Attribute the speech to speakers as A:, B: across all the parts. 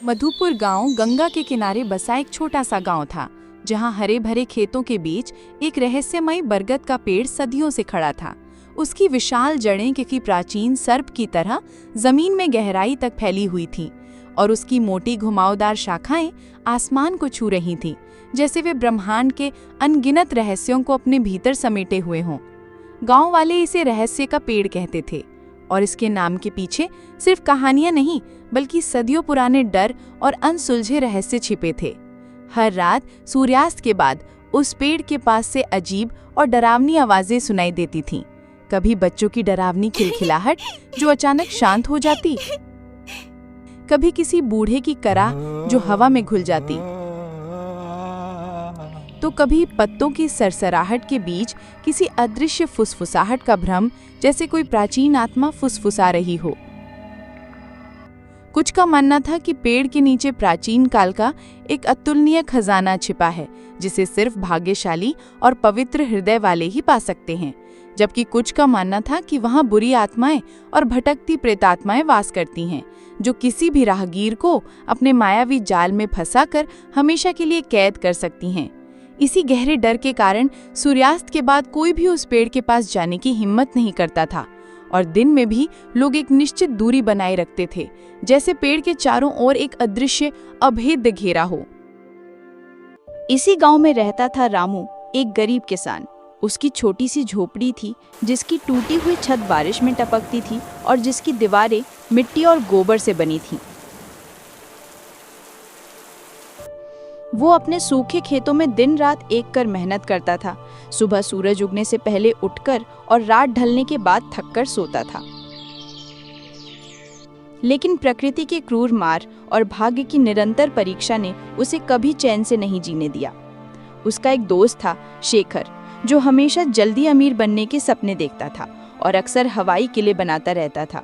A: मधुपुर गांव गंगा के किनारे बसा एक छोटा सा गांव था, जहां हरे भरे खेतों के बीच एक रहस्यमयी बरगद का पेड़ सदियों से खड़ा था। उसकी विशाल जड़ें किसी प्राचीन सर्प की तरह जमीन में गहराई तक फैली हुई थीं और उसकी मोटी घुमावदार शाखाएं आसमान को छू रही थीं, जैसे वे ब्रह्मांड के अनगिनत रहस्यों को अपने भीतर समेटे हुए हों। गांव वाले इसे रहस्य का पेड़ कहते थे और इसके नाम के पीछे सिर्फ कहानियां नहीं, बल्कि सदियों पुराने डर और अनसुलझे रहस्य छिपे थे। हर रात सूर्यास्त के बाद उस पेड़ के पास से अजीब और डरावनी आवाजें सुनाई देती थीं। कभी बच्चों की डरावनी खिलखिलाहट जो अचानक शांत हो जाती, कभी किसी बूढ़े की कराह जो हवा में घुल जाती, तो कभी पत्तों की सरसराहट के बीच किसी अदृश्य फुसफुसाहट का भ्रम, जैसे कोई प्राचीन आत्मा फुसफुसा रही हो। कुछ का मानना था कि पेड़ के नीचे प्राचीन काल का एक अतुलनीय खजाना छिपा है, जिसे सिर्फ भाग्यशाली और पवित्र हृदय वाले ही पा सकते हैं, जबकि कुछ का मानना था कि वहां बुरी आत्माएं और भटकती प्रेतात्माएं वास करती हैं, जो किसी भी राहगीर को अपने मायावी जाल में फंसाकर हमेशा के लिए कैद कर सकती हैं। इसी गहरे डर के कारण सूर्यास्त के बाद कोई भी उस पेड़ के पास जाने की हिम्मत नहीं करता था और दिन में भी लोग एक निश्चित दूरी बनाए रखते थे, जैसे पेड़ के चारों ओर एक अदृश्य अभेद्य घेरा हो।
B: इसी गांव में रहता था रामू, एक गरीब किसान। उसकी छोटी सी झोपड़ी थी, जिसकी टूटी हुई छत बारिश में टपकती थी और जिसकी दीवारें मिट्टी और गोबर से बनी थीं। वो अपने सूखे खेतों में दिन रात एक कर मेहनत करता था। सुबह सूरज उगने से पहले उठकर और रात ढलने के बाद थककर सोता था। लेकिन प्रकृति के क्रूर मार और भाग्य की निरंतर परीक्षा ने उसे कभी चैन से नहीं जीने दिया। उसका एक दोस्त था, शेखर, जो हमेशा जल्दी अमीर बनने के सपने देखता था और अक्सर हवाई किले बनाता रहता था।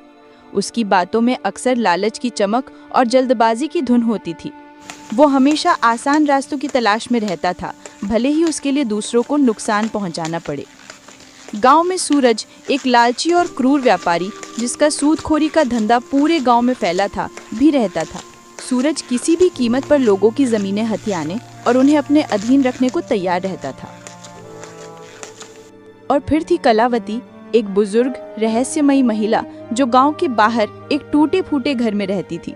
B: उसकी बातों में अक्सर लालच की चमक और जल्दबाजी की धुन होती थी। वो हमेशा आसान रास्तों की तलाश में रहता था, भले ही उसके लिए दूसरों को नुकसान पहुंचाना पड़े। गांव में सूरज, एक लालची और क्रूर व्यापारी जिसका सूदखोरी का धंधा पूरे गांव में फैला था, भी रहता था। सूरज किसी भी कीमत पर लोगों की जमीनें हथियाने और उन्हें अपने अधीन रखने को तैयार रहता था। और फिर थी कलावती, एक बुजुर्ग रहस्यमयी महिला जो गांव के बाहर एक टूटे फूटे घर में रहती थी।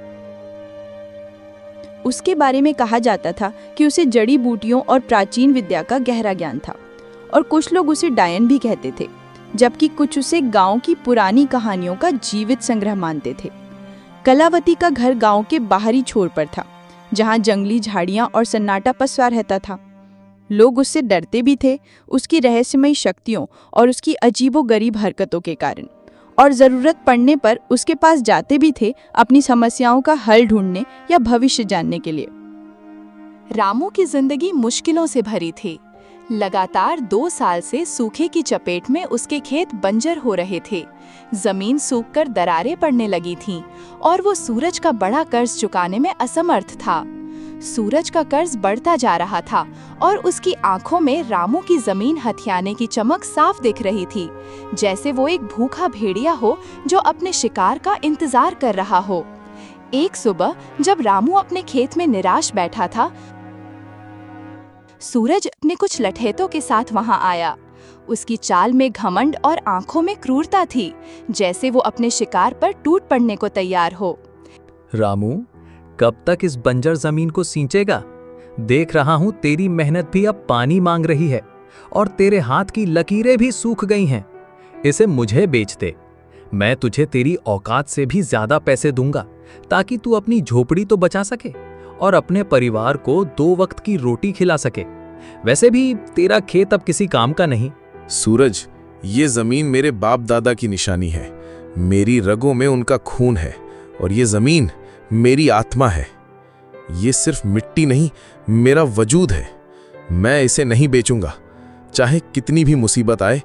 B: उसके बारे में कहा जाता था कि उसे जड़ी बूटियों और प्राचीन विद्या का गहरा ज्ञान था और कुछ लोग उसे डायन भी कहते थे, जबकि कुछ उसे गांव की पुरानी कहानियों का जीवित संग्रह मानते थे। कलावती का घर गांव के बाहरी छोर पर था, जहां जंगली झाड़ियां और सन्नाटा पसरा रहता था। लोग उससे डरते भी थे, उसकी रहस्यमयी शक्तियों और उसकी अजीबोगरीब हरकतों के कारण, और ज़रूरत पड़ने पर उसके पास जाते भी थे अपनी समस्याओं का हल ढूंढने या भविष्य जानने के लिए।
A: रामू की जिंदगी मुश्किलों से भरी थी। लगातार 2 साल से सूखे की चपेट में उसके खेत बंजर हो रहे थे। जमीन सूखकर दरारें पड़ने लगी थीं और वो सूरज का बड़ा कर्ज चुकाने में असमर्थ था। सूरज का कर्ज बढ़ता जा रहा था और उसकी आंखों में रामू की जमीन हथियाने की चमक साफ दिख रही थी, जैसे वो एक भूखा भेड़िया हो जो अपने शिकार का इंतजार कर रहा हो। एक सुबह जब रामू अपने खेत में निराश बैठा था, सूरज अपने कुछ लठैतों के साथ वहां आया। उसकी चाल में घमंड और आंखों में क्रूरता थी, जैसे वो अपने शिकार पर टूट पड़ने को तैयार हो।
C: रामू, कब तक इस बंजर जमीन को सींचेगा? देख रहा हूं तेरी मेहनत भी अब पानी मांग रही है और तेरे हाथ की लकीरें भी सूख गई हैं। इसे मुझे बेच दे, मैं तुझे तेरी औकात से भी ज्यादा पैसे दूंगा, ताकि तू अपनी झोपड़ी तो बचा सके और अपने परिवार को 2 वक्त की रोटी खिला सके। वैसे भी तेरा खेत अब किसी काम का नहीं।
D: सूरज, ये जमीन मेरे बाप दादा की निशानी है। मेरी रगों में उनका खून है और ये जमीन मेरी आत्मा है। ये सिर्फ मिट्टी नहीं, मेरा वजूद है। मैं इसे नहीं बेचूंगा, चाहे कितनी भी मुसीबत आए।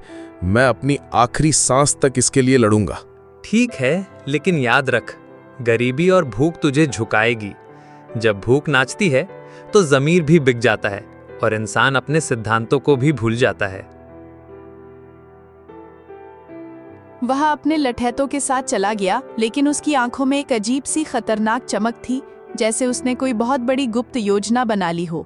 D: मैं अपनी आखिरी सांस तक इसके लिए लड़ूंगा।
C: ठीक है, लेकिन याद रख, गरीबी और भूख तुझे झुकाएगी। जब भूख नाचती है तो ज़मीर भी बिक जाता है और इंसान अपने सिद्धांतों को भी भूल जाता है।
A: वह अपने लठैतों के साथ चला गया, लेकिन उसकी आंखों में एक अजीब सी खतरनाक चमक थी, जैसे उसने कोई बहुत बड़ी गुप्त योजना बना ली हो।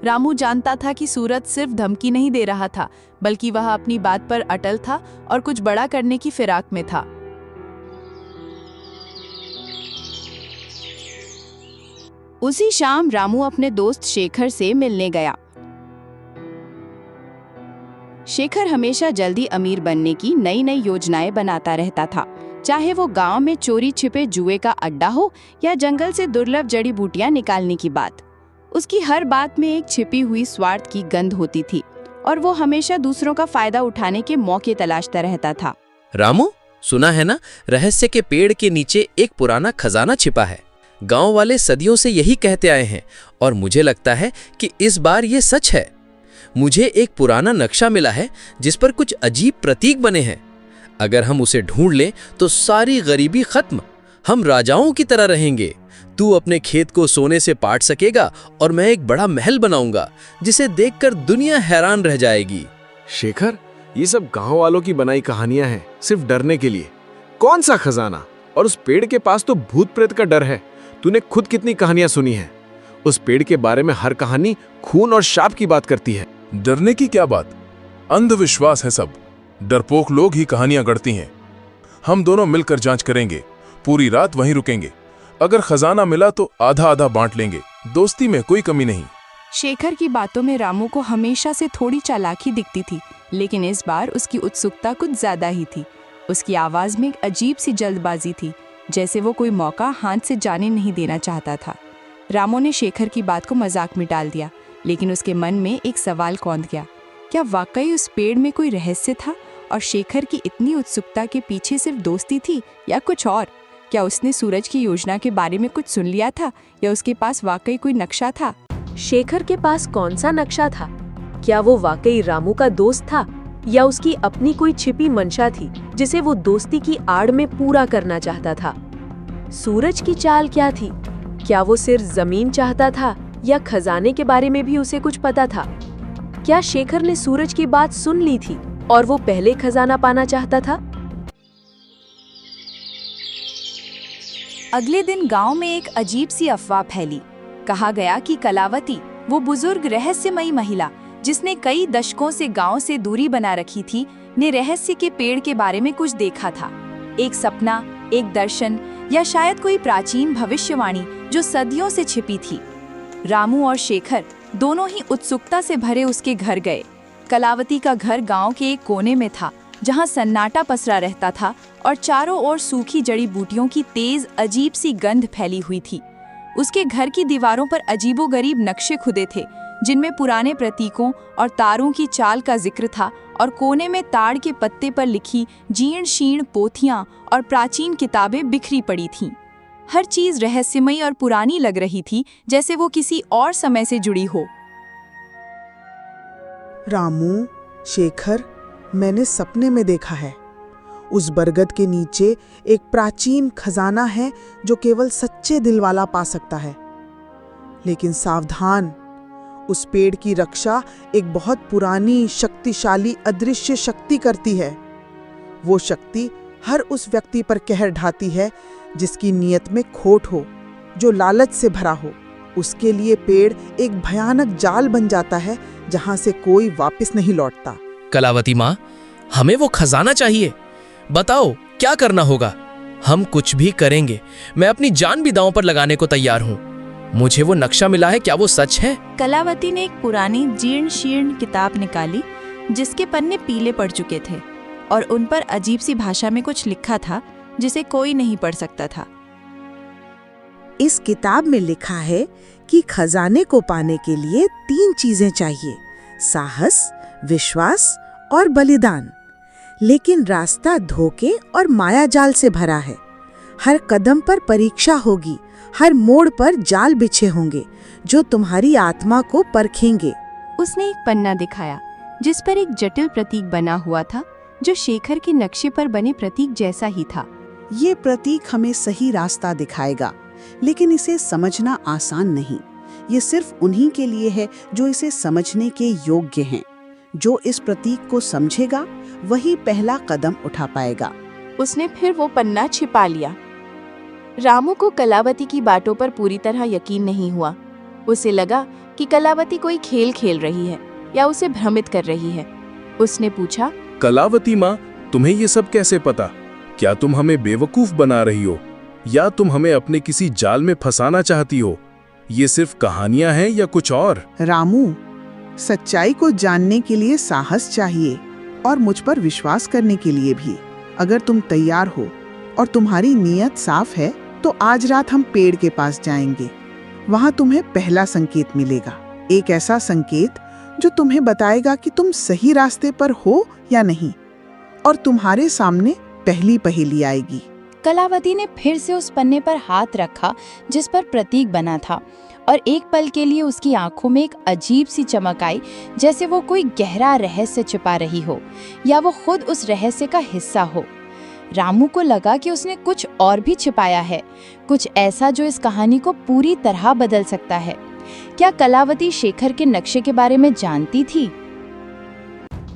A: रामू जानता था कि सूरज सिर्फ धमकी नहीं दे रहा था, बल्कि वह अपनी बात पर अटल था और कुछ बड़ा करने की फिराक में था।
B: उसी शाम रामू अपने दोस्त शेखर से मिलने गया। शेखर हमेशा जल्दी अमीर बनने की नई नई योजनाएं बनाता रहता था, चाहे वो गांव में चोरी छिपे जुए का अड्डा हो या जंगल से दुर्लभ जड़ी बूटियां निकालने की बात। उसकी हर बात में एक छिपी हुई स्वार्थ की गंध होती थी और वो हमेशा दूसरों का फायदा उठाने के मौके तलाशता रहता था।
E: रामू, सुना है ना, रहस्य के पेड़ के नीचे एक पुराना खजाना छिपा है। गांव वाले सदियों से यही कहते आए हैं और मुझे लगता है कि इस बार ये सच है। मुझे एक पुराना नक्शा मिला है जिस पर कुछ अजीब प्रतीक बने हैं। अगर हम उसे ढूंढ लें तो सारी गरीबी खत्म, हम राजाओं की तरह रहेंगे। तू अपने खेत को सोने से पाट सकेगा और मैं एक बड़ा महल बनाऊंगा जिसे देखकर दुनिया हैरान रह जाएगी।
D: शेखर, ये सब गांव वालों की बनाई कहानियां हैं, सिर्फ डरने के लिए। कौन सा खजाना? और उस पेड़ के पास तो भूत प्रेत का डर है। तूने खुद कितनी कहानियां सुनी हैं? उस पेड़ के बारे में हर कहानी खून और शाप की बात करती है।
F: डरने की क्या बात, अंधविश्वास है सब। डरपोक लोग ही कहानियां गढ़ती हैं। हम दोनों मिलकर जांच करेंगे, पूरी रात वहीं रुकेंगे। अगर खजाना मिला तो आधा आधा बांट लेंगे, दोस्ती में कोई कमी नहीं।
A: शेखर की बातों में रामू को हमेशा से थोड़ी चालाकी दिखती थी, लेकिन इस बार उसकी उत्सुकता कुछ ज्यादा ही थी। उसकी आवाज में एक अजीब सी जल्दबाजी थी, जैसे वो कोई मौका हाथ से जाने नहीं देना चाहता था। रामू ने शेखर की बात को मजाक में डाल दिया, लेकिन उसके मन में एक सवाल कौंध गया। क्या वाकई उस पेड़ में कोई रहस्य था और शेखर की इतनी उत्सुकता के पीछे सिर्फ दोस्ती थी या कुछ और? क्या उसने सूरज की योजना के बारे में कुछ सुन लिया था या उसके पास वाकई कोई नक्शा था?
G: शेखर के पास कौन सा नक्शा था? क्या वो वाकई रामू का दोस्त था या उसकी अपनी कोई छिपी मंशा थी जिसे वो दोस्ती की आड़ में पूरा करना चाहता था? सूरज की चाल क्या थी? क्या वो सिर्फ जमीन चाहता था या खजाने के बारे में भी उसे कुछ पता था? क्या शेखर ने सूरज की बात सुन ली थी और वो पहले खजाना पाना चाहता था?
A: अगले दिन गांव में एक अजीब सी अफवाह फैली। कहा गया कि कलावती, वो बुजुर्ग रहस्यमयी महिला जिसने कई दशकों से गांव से दूरी बना रखी थी, ने रहस्य के पेड़ के बारे में कुछ देखा था। एक सपना, एक दर्शन या शायद कोई प्राचीन भविष्यवाणी जो सदियों से छिपी थी। रामू और शेखर दोनों ही उत्सुकता से भरे उसके घर गए। कलावती का घर गांव के एक कोने में था, जहां सन्नाटा पसरा रहता था और चारों ओर सूखी जड़ी बूटियों की तेज अजीब सी गंध फैली हुई थी। उसके घर की दीवारों पर अजीबोगरीब नक्शे खुदे थे, जिनमें पुराने प्रतीकों और तारों की चाल का जिक्र था, और कोने में ताड़ के पत्ते पर लिखी जीर्ण शीर्ण पोथियां और प्राचीन किताबें बिखरी पड़ी थीं। हर चीज रहस्यमयी और पुरानी लग रही थी, जैसे वो किसी और समय से जुड़ी हो।
H: रामू, शेखर, मैंने सपने में देखा है। उस बरगद के नीचे एक प्राचीन खजाना है जो केवल सच्चे दिल वाला पा सकता है। लेकिन सावधान, उस पेड़ की रक्षा एक बहुत पुरानी, शक्तिशाली अदृश्य शक्ति करती है। वो शक्ति हर उस व्यक्ति पर कहर ढाती है जिसकी नीयत में खोट हो, जो लालच से भरा हो। उसके लिए पेड़ एक भयानक जाल बन जाता है जहां से कोई वापस नहीं लौटता।
E: कलावती माँ, हमें वो खजाना चाहिए। बताओ क्या करना होगा? हम कुछ भी करेंगे। मैं अपनी जान भी दांव पर लगाने को तैयार हूँ। मुझे वो नक्शा मिला है, क्या वो सच है?
A: कलावती ने एक पुरानी जीर्ण शीर्ण किताब निकाली, जिसके पन्ने पीले पड़ चुके थे और उन पर अजीब सी भाषा में कुछ लिखा था जिसे कोई नहीं पढ़ सकता था।
I: इस किताब में लिखा है कि खजाने को पाने के लिए 3 चीजें चाहिए: साहस, विश्वास और बलिदान। लेकिन रास्ता धोखे और मायाजाल से भरा है। हर कदम पर परीक्षा होगी, हर मोड़ पर जाल बिछे होंगे जो तुम्हारी आत्मा को परखेंगे।
B: उसने एक पन्ना दिखाया जिस पर एक जटिल प्रतीक बना हुआ था, जो शेखर के नक्शे पर बने प्रतीक जैसा ही था।
J: ये प्रतीक हमें सही रास्ता दिखाएगा, लेकिन इसे समझना आसान नहीं। ये सिर्फ उन्हीं के लिए है जो इसे समझने के योग्य हैं। जो इस प्रतीक को समझेगा वही पहला कदम उठा पाएगा।
B: उसने फिर वो पन्ना छिपा लिया। रामू को कलावती की बातों पर पूरी तरह यकीन नहीं हुआ। उसे लगा कि कलावती कोई खेल खेल रही है या उसे भ्रमित कर रही है। उसने पूछा,
D: कलावती माँ, तुम्हें ये सब कैसे पता? क्या तुम हमें बेवकूफ बना रही हो या तुम हमें अपने किसी जाल में फंसाना चाहती हो? ये सिर्फ कहानियां हैं या कुछ और?
H: रामू, सच्चाई को जानने के लिए साहस चाहिए और मुझ पर विश्वास करने के लिए भी। अगर तुम तैयार हो और तुम्हारी नीयत साफ है तो आज रात हम पेड़ के पास जाएंगे। वहां तुम्हें पहला संकेत मिलेगा, एक ऐसा संकेत जो तुम्हें बताएगा कि तुम सही रास्ते पर हो या नहीं, और तुम्हारे सामने पहली पहेली आएगी।
B: कलावती ने फिर से उस पन्ने पर हाथ रखा जिस पर प्रतीक बना था, और एक पल के लिए उसकी आंखों में एक अजीब सी चमक आई, जैसे वो कोई गहरा रहस्य छिपा रही हो या वो खुद उस रहस्य का हिस्सा हो। रामू को लगा कि उसने कुछ और भी छिपाया है, कुछ ऐसा जो इस कहानी को पूरी तरह बदल सकता है। क्या कलावती शेखर के नक्शे के बारे में जानती थी?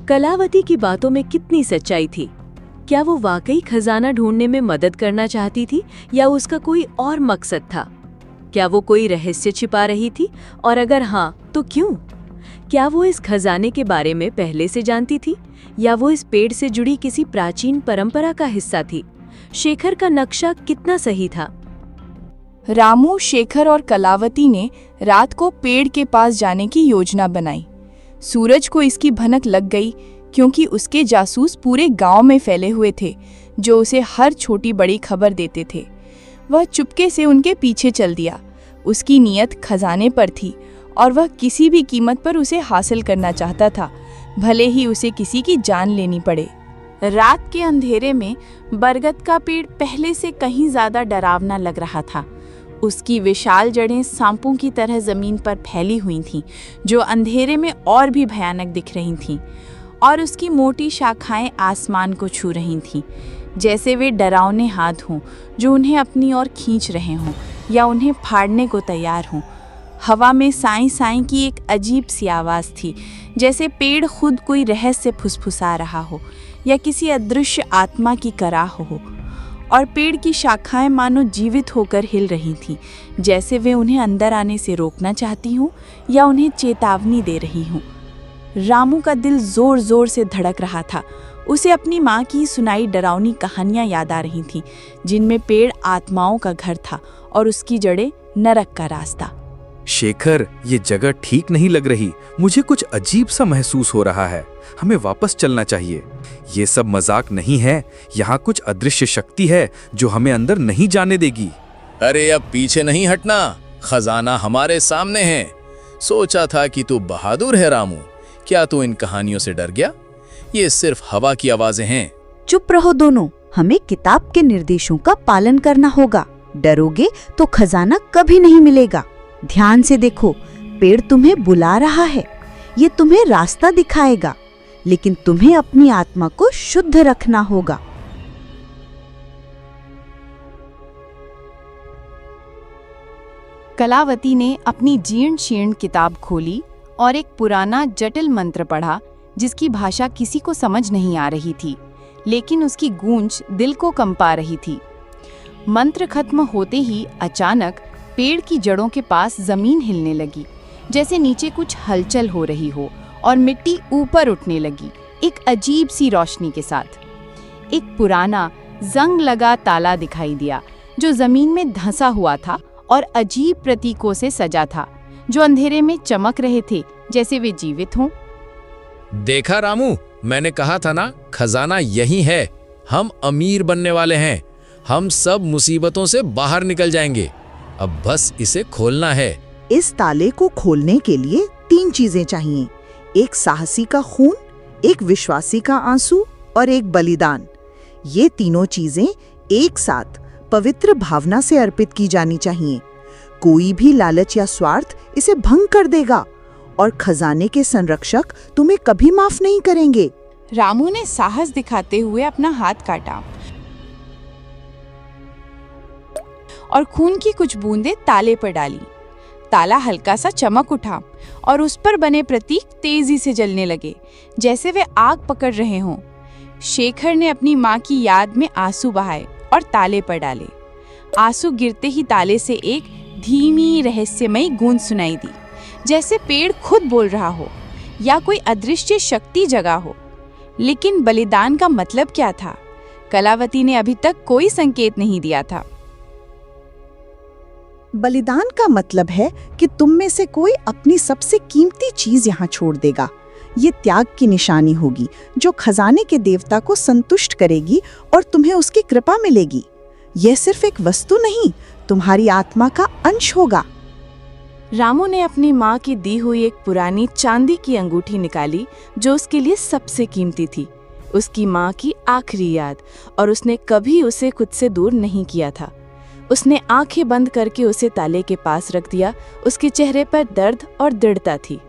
G: कलावती की बातों में कितनी सच्चाई थी? क्या वो वाकई खजाना ढूंढने में मदद करना चाहती थी या उसका कोई और मकसद था? क्या वो कोई रहस्य छिपा रही थी, और अगर हाँ तो क्यों? क्या वो इस खजाने के बारे में पहले से जानती थी या वो इस पेड़ से जुड़ी किसी प्राचीन परंपरा का हिस्सा थी? शेखर का नक्शा कितना सही था?
A: रामू, शेखर और कलावती ने रात को पेड़ के पास जाने की योजना बनाई। सूरज को इसकी भनक लग गई क्योंकि उसके जासूस पूरे गांव में फैले हुए थे जो उसे हर छोटी बड़ी खबर देते थे। वह चुपके से उनके पीछे चल दिया। उसकी नीयत खजाने पर थी और वह किसी भी कीमत पर उसे हासिल करना चाहता था, भले ही उसे किसी की जान लेनी पड़े। रात के अंधेरे में बरगद का पेड़ पहले से कहीं ज्यादा डरावना लग रहा था। उसकी विशाल जड़ें सांपों की तरह जमीन पर फैली हुई थीं, जो अंधेरे में और भी भयानक दिख रही थीं, और उसकी मोटी शाखाएं आसमान को छू रही थीं, जैसे वे डरावने हाथ हों जो उन्हें अपनी ओर खींच रहे हों या उन्हें फाड़ने को तैयार हों। हवा में साई साई की एक अजीब सी आवाज़ थी, जैसे पेड़ खुद कोई रहस्य फुसफुसा रहा हो या किसी अदृश्य आत्मा की कराह हो, और पेड़ की शाखाएं मानो जीवित होकर हिल रही थीं, जैसे वे उन्हें अंदर आने से रोकना चाहती हों या उन्हें चेतावनी दे रही हों। रामू का दिल जोर जोर से धड़क रहा था। उसे अपनी माँ की सुनाई डरावनी कहानियाँ याद आ रही थीं, जिनमें पेड़ आत्माओं का घर था और उसकी जड़ें नरक का रास्ता।
C: शेखर, ये जगह ठीक नहीं लग रही। मुझे कुछ अजीब सा महसूस हो रहा है। हमें वापस चलना चाहिए। ये सब मजाक नहीं है। यहाँ कुछ अदृश्य शक्ति है जो हमें अंदर नहीं जाने देगी।
E: अरे अब पीछे नहीं हटना, खजाना हमारे सामने है। सोचा था कि तू बहादुर है रामू, क्या तू इन कहानियों से डर गया? ये सिर्फ हवा की आवाजें हैं।
I: चुप रहो दोनों, हमें किताब के निर्देशों का पालन करना होगा। डरोगे तो खजाना कभी नहीं मिलेगा। ध्यान से देखो, पेड़ तुम्हें बुला रहा है। ये तुम्हें रास्ता दिखाएगा, लेकिन तुम्हें अपनी आत्मा को शुद्ध रखना होगा।
A: कलावती ने अपनी जीर्ण शीर्ण किताब खोली और एक पुराना जटिल मंत्र पढ़ा, जिसकी भाषा किसी को समझ नहीं आ रही थी, लेकिन उसकी गूंज दिल को कंपा रही थी। मंत्र खत्म होते ही अचानक पेड़ की जड़ों के पास जमीन हिलने लगी, जैसे नीचे कुछ हलचल हो रही हो, और मिट्टी ऊपर उठने लगी एक अजीब सी रोशनी के साथ। एक पुराना जंग लगा ताला दिखाई दिया जो जमीन में धंसा हुआ था और अजीब प्रतीकों से सजा था, जो अंधेरे में चमक रहे थे जैसे वे जीवित हों।
E: देखा रामू, मैंने कहा था ना, खजाना यही है। हम अमीर बनने वाले हैं। हम सब मुसीबतों से बाहर निकल जाएंगे। अब बस इसे खोलना है।
I: इस ताले को खोलने के लिए 3 चीजें चाहिए, एक साहसी का खून, एक विश्वासी का आंसू और एक बलिदान। ये तीनों चीजें एक साथ पवित्र भावना से अर्पित की जानी चाहिए। कोई भी लालच या स्वार्थ इसे भंग कर देगा और खजाने के संरक्षक तुम्हें कभी माफ नहीं करेंगे।
A: रामू ने साहस दिखाते हुए अपना हाथ काटा और खून की कुछ बूंदें ताले पर डाली। ताला हल्का सा चमक उठा और उस पर बने प्रतीक तेजी से जलने लगे, जैसे वे आग पकड़ रहे हों। शेखर ने अपनी माँ की याद में आंसू बहाए और ताले पर डाले।
B: आंसू गिरते ही ताले से एक धीमी रहस्यमयी गूंज सुनाई दी, जैसे पेड़ खुद बोल रहा हो या कोई अदृश्य शक्ति जगा हो। लेकिन बलिदान का मतलब क्या था? कलावती ने अभी तक कोई संकेत नहीं दिया था।
J: बलिदान का मतलब है कि तुम में से कोई अपनी सबसे कीमती चीज यहाँ छोड़ देगा। ये त्याग की निशानी होगी जो खजाने के देवता को संतुष्ट करेगी और तुम्हें उसकी कृपा मिलेगी। यह सिर्फ एक वस्तु नहीं, तुम्हारी आत्मा का अंश होगा।
B: रामू ने अपनी माँ की दी हुई एक पुरानी चांदी की अंगूठी निकाली जो उसके लिए सबसे कीमती थी, उसकी माँ की आखिरी याद, और उसने कभी उसे खुद से दूर नहीं किया था। उसने आंखें बंद करके उसे ताले के पास रख दिया। उसके चेहरे पर दर्द और दृढ़ता थी।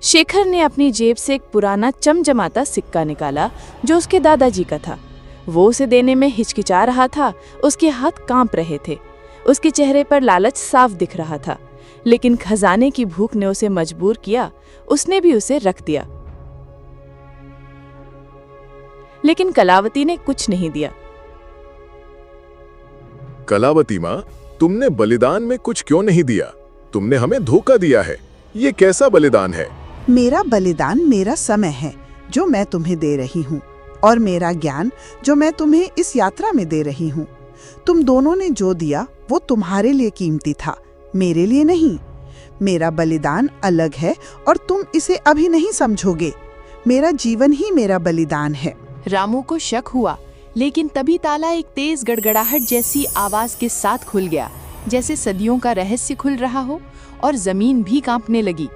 B: शेखर ने अपनी जेब से एक पुराना चमचमाता सिक्का निकाला जो उसके दादाजी का था। वो उसे देने में हिचकिचा रहा था, उसके हाथ कांप रहे थे। उसके चेहरे पर लालच साफ दिख रहा था, लेकिन खजाने की भूख ने उसे मजबूर किया। उसने भी उसे रख दिया, लेकिन कलावती ने कुछ नहीं दिया।
F: कलावती माँ, तुमने बलिदान में कुछ क्यों नहीं दिया? तुमने हमें धोखा दिया है। ये कैसा बलिदान है?
H: मेरा बलिदान मेरा समय है जो मैं तुम्हें दे रही हूँ, और मेरा ज्ञान जो मैं तुम्हें इस यात्रा में दे रही हूँ। तुम दोनों ने जो दिया वो तुम्हारे लिए कीमती था, मेरे लिए नहीं। मेरा बलिदान अलग है और तुम इसे अभी नहीं समझोगे। मेरा जीवन ही मेरा बलिदान है।
A: रामू को शक हुआ, लेकिन तभी ताला एक तेज गड़गड़ाहट जैसी आवाज के साथ खुल गया, जैसे सदियों का रहस्य खुल रहा हो, और जमीन भी कांपने लगी।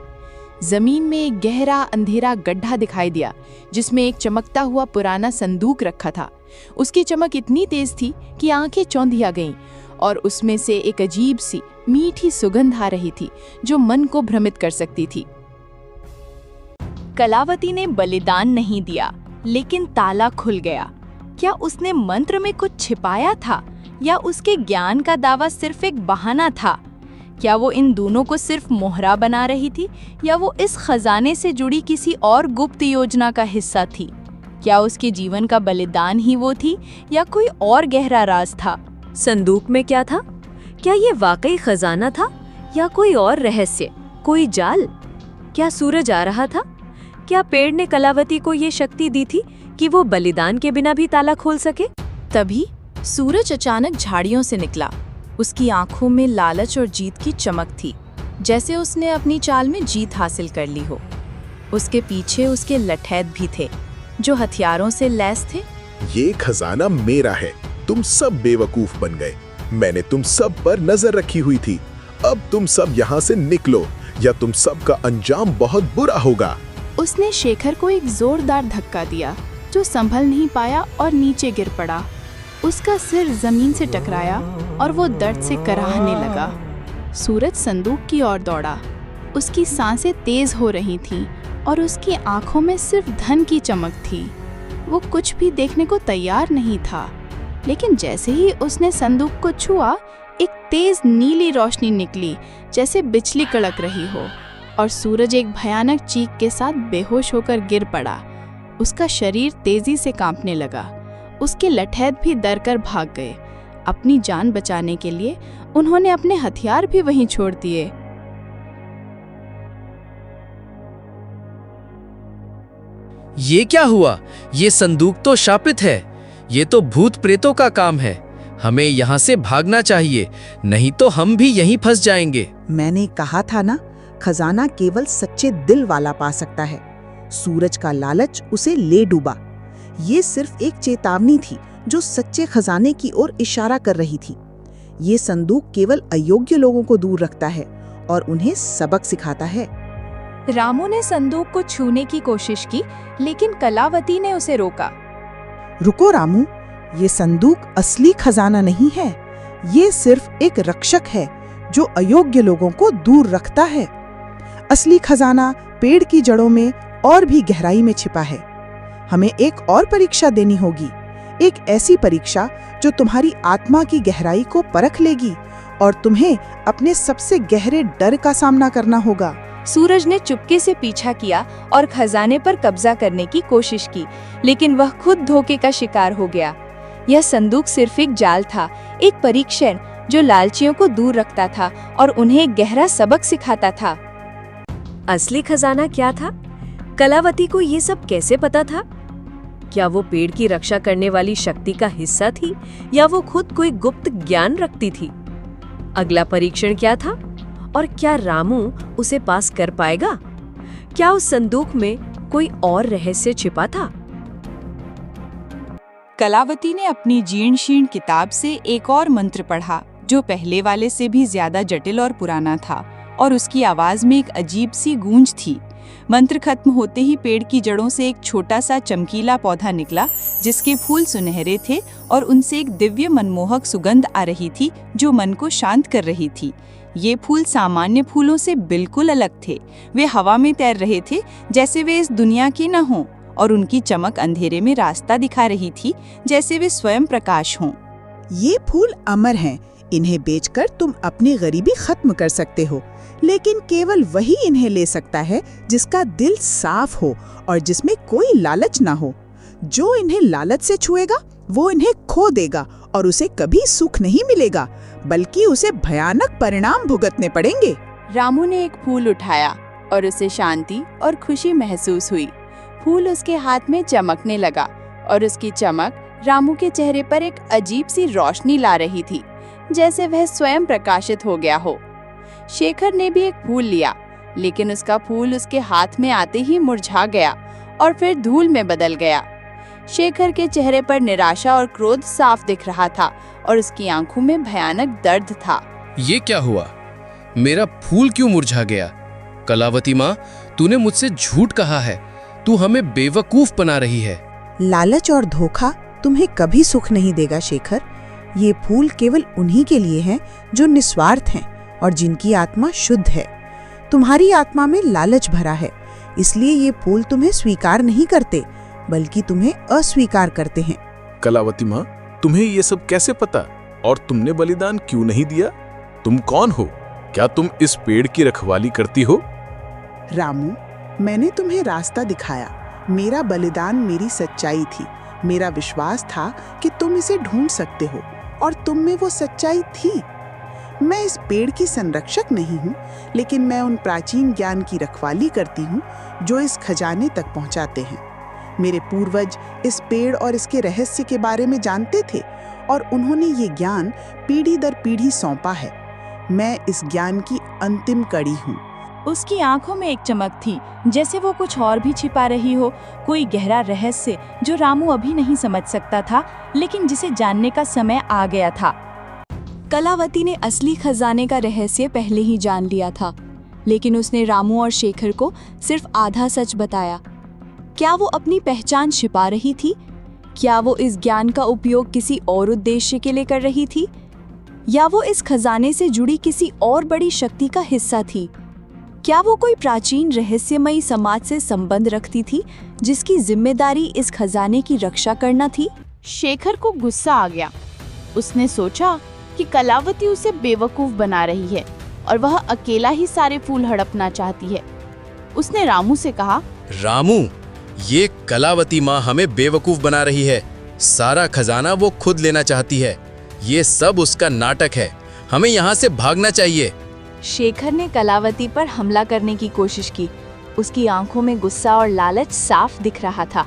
A: जमीन में एक गहरा अंधेरा गड्ढा दिखाई दिया, जिसमें एक चमकता हुआ पुराना संदूक रखा था। उसकी चमक इतनी तेज थी कि आंखें चौंधिया गईं, और उसमें से एक अजीब सी मीठी सुगंध आ रही थी जो मन को भ्रमित कर सकती थी। कलावती ने बलिदान नहीं दिया, लेकिन ताला खुल गया। क्या उसने मंत्र में कुछ छिपाया था, या उसके ज्ञान का दावा सिर्फ एक बहाना था? क्या वो इन दोनों को सिर्फ मोहरा बना रही थी, या वो इस खजाने से जुड़ी किसी और गुप्त योजना का हिस्सा थी? क्या उसके जीवन का बलिदान ही वो थी, या कोई और गहरा राज था?
G: संदूक में क्या था? क्या ये वाकई खजाना था या कोई और रहस्य, कोई जाल? क्या सूरज आ रहा था? क्या पेड़ ने कलावती को ये शक्ति दी थी कि वो बलिदान के बिना भी ताला खोल सके?
A: तभी सूरज अचानक झाड़ियों से निकला। उसकी आंखों में लालच और जीत की चमक थी, जैसे उसने अपनी चाल में जीत हासिल कर ली हो। उसके पीछे उसके लठैत भी थे, जो हथियारों से लैस थे।
K: ये खजाना मेरा है। तुम सब बेवकूफ बन गए। मैंने तुम सब पर नजर रखी हुई थी। अब तुम सब यहाँ से निकलो, या तुम सब का अंजाम बहुत बुरा होगा।
A: उसने शेखर को एक जोरदार धक्का दिया, जो संभल नहीं पाया और नीचे गिर पड़ा। उसका सिर जमीन से टकराया और वो दर्द से कराहने लगा। सूरज संदूक की ओर दौड़ा। उसकी सांसें तेज हो रही थीं और उसकी आंखों में सिर्फ धन की चमक थी। वो कुछ भी देखने को तैयार नहीं था, लेकिन जैसे ही उसने संदूक को छुआ, एक तेज नीली रोशनी निकली, जैसे बिजली कड़क रही हो, और सूरज एक भयानक चीख के साथ बेहोश होकर गिर पड़ा। उसका शरीर तेजी से कांपने लगा। उसके लठैत भी डर कर भाग गए। अपनी जान बचाने के लिए उन्होंने अपने हथियार भी वहीं छोड़ दिए।
E: ये क्या हुआ? ये संदूक तो शापित है। ये तो भूत प्रेतों का काम है। हमें यहाँ से भागना चाहिए, नहीं तो हम भी यहीं फंस जाएंगे।
H: मैंने कहा था ना, खजाना केवल सच्चे दिल वाला पा सकता है। सूरज का लालच उसे ले डूबा। ये सिर्फ एक चेतावनी थी जो सच्चे खजाने की ओर इशारा कर रही थी। ये संदूक केवल अयोग्य लोगों को दूर रखता है और उन्हें सबक सिखाता है।
A: रामू ने संदूक को छूने की कोशिश की, लेकिन कलावती ने उसे रोका।
H: रुको रामू, ये संदूक असली खजाना नहीं है। ये सिर्फ एक रक्षक है जो अयोग्य लोगों को दूर रखता है। असली खजाना पेड़ की जड़ों में और भी गहराई में छिपा है। हमें एक और परीक्षा देनी होगी, एक ऐसी परीक्षा जो तुम्हारी आत्मा की गहराई को परख लेगी और तुम्हें अपने सबसे गहरे डर का सामना करना होगा।
B: सूरज ने चुपके से पीछा किया और खजाने पर कब्जा करने की कोशिश की, लेकिन वह खुद धोखे का शिकार हो गया। यह संदूक सिर्फ एक जाल था, एक परीक्षण जो लालचियों को दूर रखता था और उन्हें एक गहरा सबक सिखाता था।
G: असली खजाना क्या था? कलावती को ये सब कैसे पता था? क्या वो पेड़ की रक्षा करने वाली शक्ति का हिस्सा थी या वो खुद कोई गुप्त ज्ञान रखती थी? अगला परीक्षण क्या था और क्या रामू उसे पास कर पाएगा? क्या उस संदूक में कोई और रहस्य छिपा था?
A: कलावती ने अपनी जीर्ण शीर्ण किताब से एक और मंत्र पढ़ा जो पहले वाले से भी ज्यादा जटिल और पुराना था, और उसकी आवाज में एक अजीब सी गूंज थी। मंत्र खत्म होते ही पेड़ की जड़ों से एक छोटा सा चमकीला पौधा निकला जिसके फूल सुनहरे थे और उनसे एक दिव्य मनमोहक सुगंध आ रही थी जो मन को शांत कर रही थी। ये फूल सामान्य फूलों से बिल्कुल अलग थे। वे हवा में तैर रहे थे जैसे वे इस दुनिया के न हों, और उनकी चमक अंधेरे में रास्ता दिखा रही थी जैसे वे स्वयं प्रकाश हों।
H: ये फूल अमर हैं। इन्हें बेचकर तुम अपनी गरीबी खत्म कर सकते हो, लेकिन केवल वही इन्हें ले सकता है जिसका दिल साफ हो और जिसमें कोई लालच ना हो। जो इन्हें लालच से छुएगा वो इन्हें खो देगा और उसे कभी सुख नहीं मिलेगा, बल्कि उसे भयानक परिणाम भुगतने पड़ेंगे।
A: रामू ने एक फूल उठाया और उसे शांति और खुशी महसूस हुई। फूल उसके हाथ में चमकने लगा और उसकी चमक रामू के चेहरे पर एक अजीब सी रोशनी ला रही थी, जैसे वह स्वयं प्रकाशित हो गया हो। शेखर ने भी एक फूल लिया, लेकिन उसका फूल उसके हाथ में आते ही मुरझा गया और फिर धूल में बदल गया। शेखर के चेहरे पर निराशा और क्रोध साफ दिख रहा था और उसकी आंखों में भयानक दर्द था।
E: ये क्या हुआ? मेरा फूल क्यों मुरझा गया? कलावती माँ, तूने मुझसे झूठ कहा है। तू हमें बेवकूफ बना रही है।
I: लालच और धोखा तुम्हें कभी सुख नहीं देगा शेखर। ये फूल केवल उन्हीं के लिए हैं जो निस्वार्थ हैं और जिनकी आत्मा शुद्ध है। तुम्हारी आत्मा में लालच भरा है, इसलिए ये फूल तुम्हें स्वीकार नहीं करते, बल्कि तुम्हें अस्वीकार करते हैं।
F: कलावती माँ, तुम्हें ये सब कैसे पता? और तुमने बलिदान क्यों नहीं दिया? तुम कौन हो? क्या तुम इस पेड़ की रखवाली करती हो?
H: रामू, मैंने तुम्हें रास्ता दिखाया। मेरा बलिदान मेरी सच्चाई थी। मेरा विश्वास था कि तुम इसे ढूंढ सकते हो, और तुम में वो सच्चाई थी। मैं इस पेड़ की संरक्षक नहीं हूँ, लेकिन मैं उन प्राचीन ज्ञान की रखवाली करती हूँ जो इस खजाने तक पहुँचाते हैं। मेरे पूर्वज इस पेड़ और इसके रहस्य के बारे में जानते थे, और उन्होंने ये ज्ञान पीढ़ी दर पीढ़ी सौंपा है। मैं इस ज्ञान की अंतिम कड़ी हूँ।
A: उसकी आंखों में एक चमक थी, जैसे वो कुछ और भी छिपा रही हो, कोई गहरा रहस्य जो रामू अभी नहीं समझ सकता था, लेकिन जिसे जानने का समय आ गया था।
B: कलावती ने असली खजाने का रहस्य पहले ही जान लिया था, लेकिन उसने रामू और शेखर को सिर्फ आधा सच बताया। क्या वो अपनी पहचान छिपा रही थी? क्या वो इस ज्ञान का उपयोग किसी और उद्देश्य के लिए कर रही थी? या वो इस खजाने से जुड़ी किसी और बड़ी शक्ति का हिस्सा थी? क्या वो कोई प्राचीन रहस्यमयी समाज से संबंध रखती थी जिसकी जिम्मेदारी इस खजाने की रक्षा करना थी?
A: शेखर को गुस्सा आ गया। उसने सोचा कि कलावती उसे बेवकूफ बना रही है और वह अकेला ही सारे फूल हड़पना चाहती है। उसने रामू से कहा,
E: रामू, ये कलावती माँ हमें बेवकूफ बना रही है। सारा खजाना वो खुद लेना चाहती है। ये सब उसका नाटक है। हमें यहाँ से भागना चाहिए।
B: शेखर ने कलावती पर हमला करने की कोशिश की। उसकी आंखों में गुस्सा और लालच साफ दिख रहा था।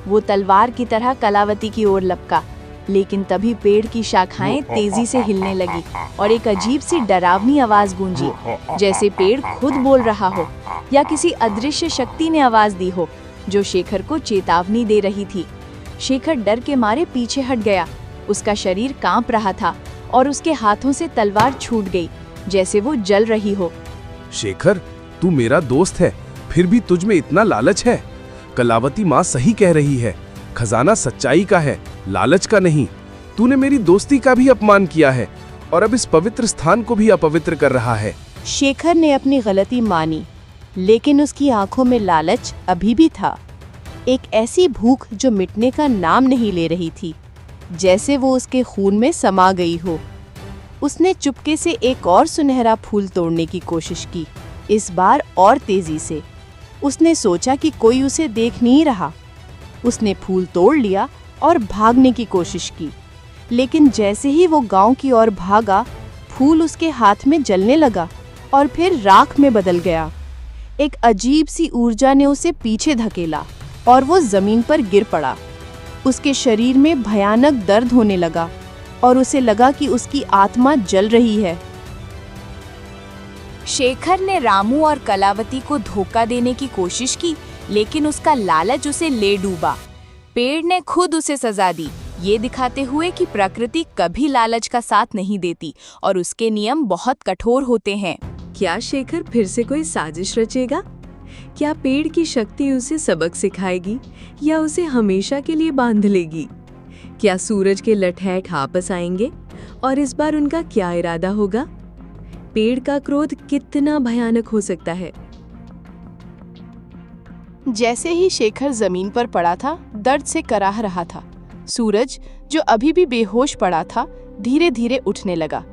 B: वो तलवार की तरह कलावती की ओर लपका, लेकिन तभी पेड़ की शाखाएं तेजी से हिलने लगी और एक अजीब सी डरावनी आवाज गूंजी, जैसे पेड़ खुद बोल रहा हो या किसी अदृश्य शक्ति ने आवाज दी हो जो शेखर को चेतावनी दे रही थी। शेखर डर के मारे पीछे हट गया। उसका शरीर कांप रहा था और उसके हाथों से तलवार छूट गई, जैसे वो जल रही हो।
L: शेखर, तू मेरा दोस्त है, फिर भी तुझ में इतना लालच है। कलावती माँ सही कह रही है, खजाना सच्चाई का है, लालच का नहीं। तूने मेरी दोस्ती का भी अपमान किया है और अब इस पवित्र स्थान को भी अपवित्र कर रहा है।
G: शेखर ने अपनी गलती मानी, लेकिन उसकी आंखों में लालच अभी भी था, एक ऐसी भूख जो मिटने का नाम नहीं ले रही थी, जैसे वो उसके खून में समा गई हो। उसने चुपके से एक और सुनहरा फूल तोड़ने की कोशिश की, इस बार और तेजी से। उसने सोचा कि कोई उसे देख नहीं रहा। उसने फूल तोड़ लिया और भागने की कोशिश की,
B: लेकिन जैसे ही वो गांव की ओर भागा, फूल उसके हाथ में जलने लगा और फिर राख में बदल गया। एक अजीब सी ऊर्जा ने उसे पीछे धकेला और वो जमीन पर गिर पड़ा। उसके शरीर में भयानक दर्द होने लगा और उसे लगा कि उसकी आत्मा जल रही है।
A: शेखर ने रामू और कलावती को धोखा देने की कोशिश की, लेकिन उसका लालच उसे ले डूबा। पेड़ ने खुद उसे सजा दी, ये दिखाते हुए कि प्रकृति कभी लालच का साथ नहीं देती और उसके नियम बहुत कठोर होते हैं।
G: क्या शेखर फिर से कोई साजिश रचेगा? क्या पेड़ की शक्ति उसे सबक सिखाएगी या उसे हमेशा के लिए बांध लेगी? क्या सूरज के लठैट वापस आएंगे और इस बार उनका क्या इरादा होगा? पेड़ का क्रोध कितना भयानक हो सकता है।
B: जैसे ही शेखर जमीन पर पड़ा था, दर्द से कराह रहा था। सूरज, जो अभी भी बेहोश पड़ा था, धीरे धीरे उठने लगा।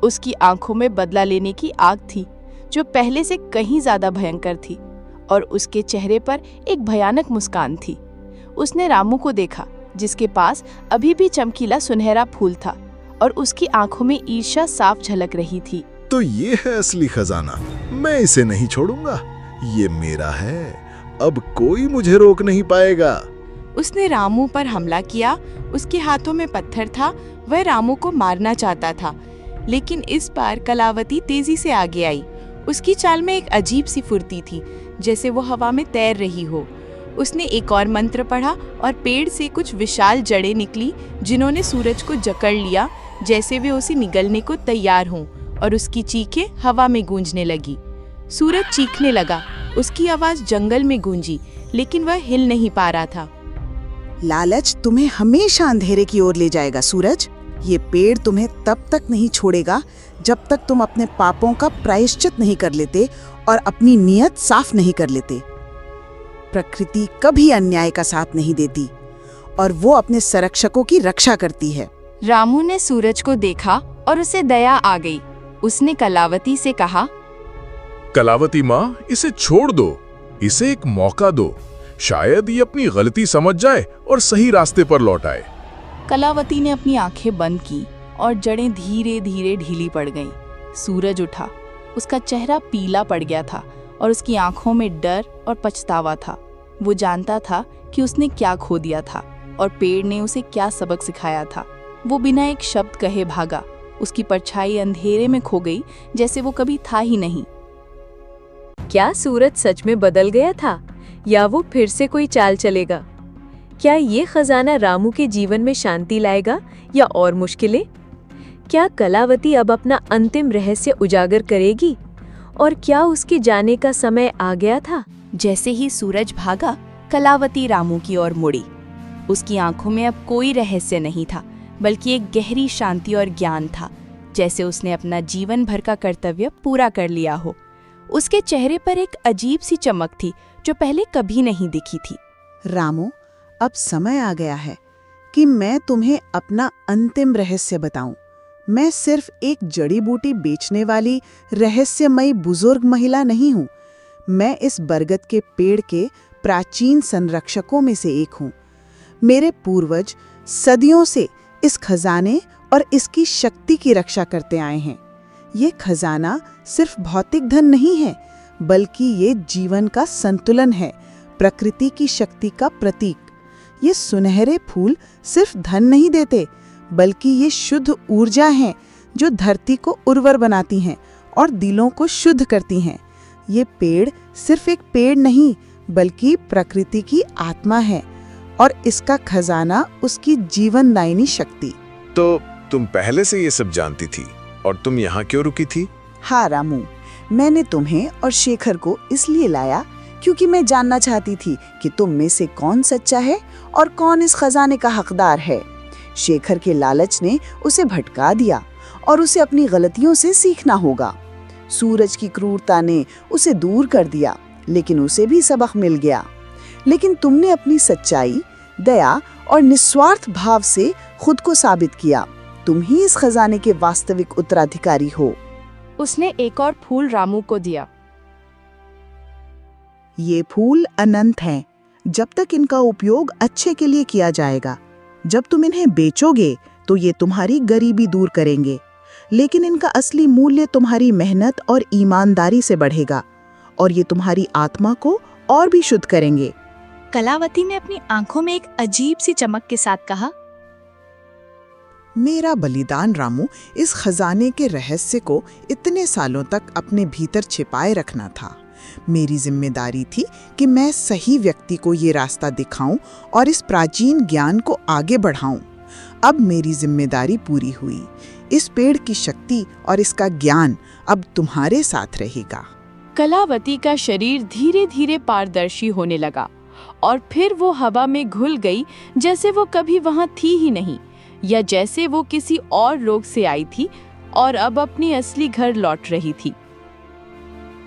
B: उसकी आंखों में बदला लेने की आग थी, जो पहले से कहीं ज्यादा भयंकर थी, और उसके चेहरे पर एक भयानक मुस्कान थी। उसने रामू को देखा, जिसके पास अभी भी चमकीला सुनहरा फूल था, और उसकी आंखों में ईर्ष्या साफ झलक रही थी।
K: तो ये है असली खजाना, मैं इसे नहीं छोड़ूंगा, ये मेरा है, अब कोई मुझे रोक नहीं पाएगा।
B: उसने रामू पर हमला किया। उसके हाथों में पत्थर था, वह रामू को मारना चाहता था, लेकिन इस बार कलावती तेजी से आगे आई। उसकी चाल में एक अजीब सी फुर्ती थी, जैसे वो हवा में तैर रही हो। उसने एक और मंत्र पढ़ा और पेड़ से कुछ विशाल जड़ें निकली, जिन्होंने सूरज को जकड़ लिया, जैसे वे उसे निगलने को तैयार हों, और उसकी चीखें हवा में गूंजने लगी। सूरज चीखने लगा, उसकी आवाज जंगल में गूंजी, लेकिन वह हिल नहीं पा रहा था।
J: लालच तुम्हें हमेशा अंधेरे की ओर ले जाएगा सूरज। ये पेड़ तुम्हें तब तक नहीं छोड़ेगा जब तक तुम अपने पापों का प्रायश्चित नहीं कर लेते और अपनी नीयत साफ नहीं कर लेते। प्रकृति कभी अन्याय का साथ नहीं देती और वो अपने संरक्षकों की रक्षा करती है।
A: रामू ने सूरज को देखा और उसे दया आ गई। उसने कलावती से कहा,
F: कलावती माँ, इसे छोड़ दो, इसे एक मौका दो, शायद ये अपनी गलती समझ जाए और सही रास्ते पर लौट आए।
B: कलावती ने अपनी आंखें बंद की और जड़ें धीरे धीरे ढीली पड़ गईं। सूरज उठा, उसका चेहरा पीला पड़ गया था और उसकी आंखों में डर और पछतावा था। वो जानता था कि उसने क्या खो दिया था और पेड़ ने उसे क्या सबक सिखाया था। वो बिना एक शब्द कहे भागा। उसकी परछाई अंधेरे में खो गई, जैसे वो कभी था ही नहीं।
G: क्या सूरज सच में बदल गया था या वो फिर से कोई चाल चलेगा? क्या ये खजाना रामू के जीवन में शांति लाएगा या और मुश्किलें? क्या कलावती अब अपना अंतिम रहस्य उजागर करेगी और क्या उसके जाने का समय आ गया था?
A: जैसे ही सूरज भागा, कलावती रामू की ओर मुड़ी। उसकी आंखों में अब कोई रहस्य नहीं था, बल्कि एक गहरी शांति और ज्ञान था, जैसे उसने अपना जीवन भर का कर्तव्य पूरा कर लिया हो। उसके चेहरे पर एक अजीब सी चमक थी, जो पहले कभी नहीं दिखी थी।
J: रामू, अब समय आ गया है कि मैं तुम्हें अपना अंतिम रहस्य बताऊं। मैं सिर्फ एक जड़ी बूटी बेचने वाली रहस्यमयी बुजुर्ग महिला नहीं हूं। मैं इस बरगद के पेड़ के प्राचीन संरक्षकों में से एक हूं। मेरे पूर्वज सदियों से इस खजाने और इसकी शक्ति की रक्षा करते आए हैं। ये खजाना सिर्फ भौतिक धन नहीं है, बल्कि ये जीवन का संतुलन है, प्रकृति की शक्ति का प्रतीक। ये सुनहरे फूल सिर्फ धन नहीं देते, बल्कि ये शुद्ध ऊर्जा हैं, जो धरती को उर्वर बनाती हैं और दिलों को शुद्ध करती हैं। ये पेड़ सिर्फ एक पेड़ नहीं, बल्कि प्रकृति की आत्मा है, और इसका खजाना उसकी जीवनदायिनी शक्ति।
K: तो तुम पहले से ये सब जानती थी और तुम यहाँ क्यों रुकी थी?
J: हाँ रामू, मैंने तुम्हें और शेखर को इसलिए लाया क्योंकि मैं जानना चाहती थी कि तुम में से कौन सच्चा है और कौन इस खजाने का हकदार है। शेखर के लालच ने उसे भटका दिया और उसे अपनी गलतियों से सीखना होगा। सूरज की क्रूरता ने उसे दूर कर दिया, लेकिन उसे भी सबक मिल गया। लेकिन तुमने अपनी सच्चाई, दया और निस्वार्थ भाव से खुद को साबित किया। तुम ही इस खजाने के वास्तविक उत्तराधिकारी हो।
B: उसने एक और फूल रामू को दिया।
J: ये फूल अनंत हैं, जब तक इनका उपयोग अच्छे के लिए किया जाएगा। जब तुम इन्हें बेचोगे
I: तो ये तुम्हारी गरीबी दूर करेंगे, लेकिन इनका असली मूल्य तुम्हारी मेहनत और ईमानदारी से बढ़ेगा और ये तुम्हारी आत्मा को और भी शुद्ध करेंगे।
B: कलावती ने अपनी आंखों में एक अजीब सी चमक के साथ कहा,
H: मेरा बलिदान रामू इस खजाने के रहस्य को इतने सालों तक अपने भीतर छिपाए रखना था। मेरी जिम्मेदारी थी कि मैं सही व्यक्ति को ये रास्ता दिखाऊं और इस प्राचीन ज्ञान को आगे बढ़ाऊं। अब मेरी जिम्मेदारी पूरी हुई। इस पेड़ की शक्ति और इसका ज्ञान अब तुम्हारे साथ रहेगा।
B: कलावती का शरीर धीरे धीरे पारदर्शी होने लगा और फिर वो हवा में घुल गई, जैसे वो कभी वहां थी ही नहीं, या जैसे वो किसी और रोग से आई थी और अब अपनी असली घर लौट रही थी।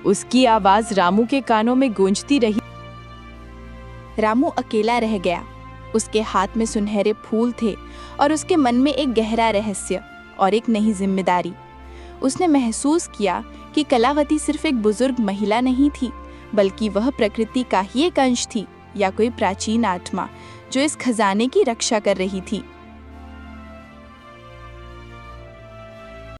B: उसकी आवाज रामू के कानों में गूंजती रही।
M: रामू अकेला रह गया। उसके हाथ में सुनहरे फूल थे और उसके मन में एक गहरा रहस्य और एक नई जिम्मेदारी। उसने महसूस किया कि कलावती सिर्फ एक बुजुर्ग महिला नहीं थी, बल्कि वह प्रकृति का ही एक अंश थी, या कोई प्राचीन आत्मा जो इस खजाने की रक्षा कर रही थी।